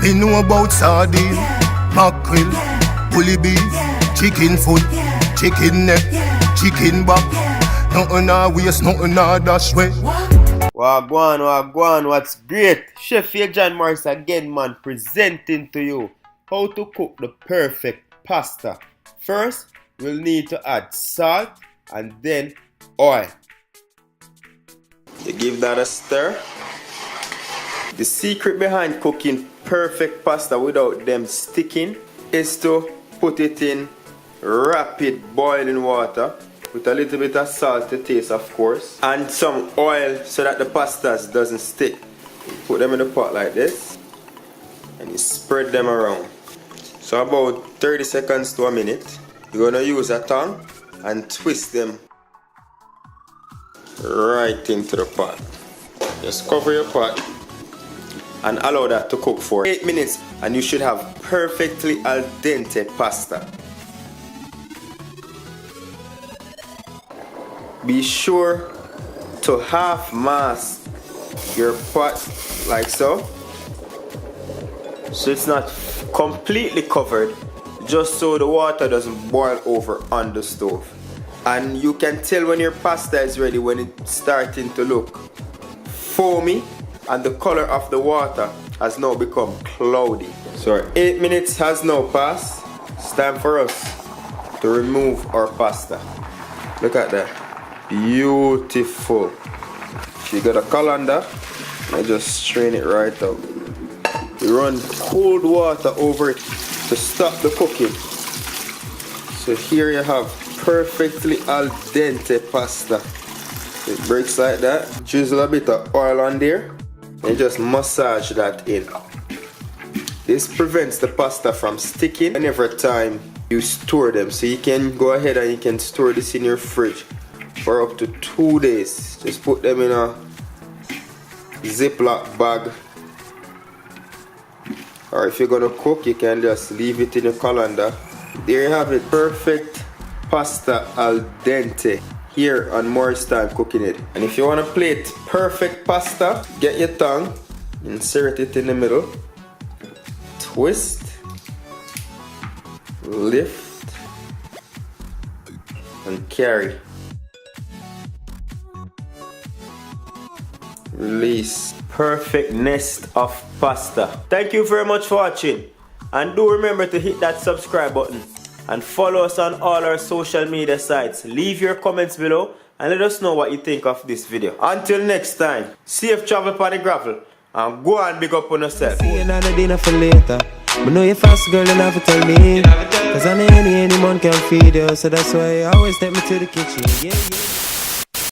Me know about sardine, mackerel, bully beef, chicken foot, chicken neck, chicken back. Nothing a waste, nothing a dash way. Wagwan, what's great? Chef John Morris again, man, presenting to you how to cook the perfect pasta. First, we'll need to add salt and then oil. You give that a stir. The secret behind cooking perfect pasta without them sticking is to put it in rapid boiling water with a little bit of salt to taste, of course, and some oil so that the pastas doesn't stick. Put them in the pot like this and you spread them around. So about 30 seconds to a minute, you're gonna use a tongue and twist them right into the pot. Just cover your pot and allow that to cook for 8 minutes and you should have perfectly al dente pasta. Be sure to half mask your pot like so it's not completely covered, just so the water doesn't boil over on the stove. And you can tell when your pasta is ready when it's starting to look foamy and the color of the water has now become cloudy. So our 8 minutes has now passed. It's time for us to remove our pasta. Look at that. Beautiful. If you got a colander, I just strain it right out. You run cold water over it to stop the cooking. So here you have perfectly al dente pasta. It breaks like that. Drizzle a bit of oil on there and just massage that in. This prevents the pasta from sticking whenever time you store them. So you can go ahead and you can store this in your fridge for up to 2 days. Just put them in a Ziploc bag. Or if you're gonna cook, you can just leave it in your colander. There you have it, perfect pasta al dente here on Morris Time Cooking It. And if you want to plate perfect pasta, get your tongue, insert it in the middle, twist, lift, and carry. Release. Perfect nest of pasta. Thank you very much for watching. And do remember to hit that subscribe button and follow us on all our social media sites. Leave your comments below and let us know what you think of this video. Until next time, safe travel upon the gravel and go and big up on yourself. See another dinner for later. But know you fast, girl, you have to tell me. Cause any man can feed you. So that's why I always take me to the kitchen. Yeah.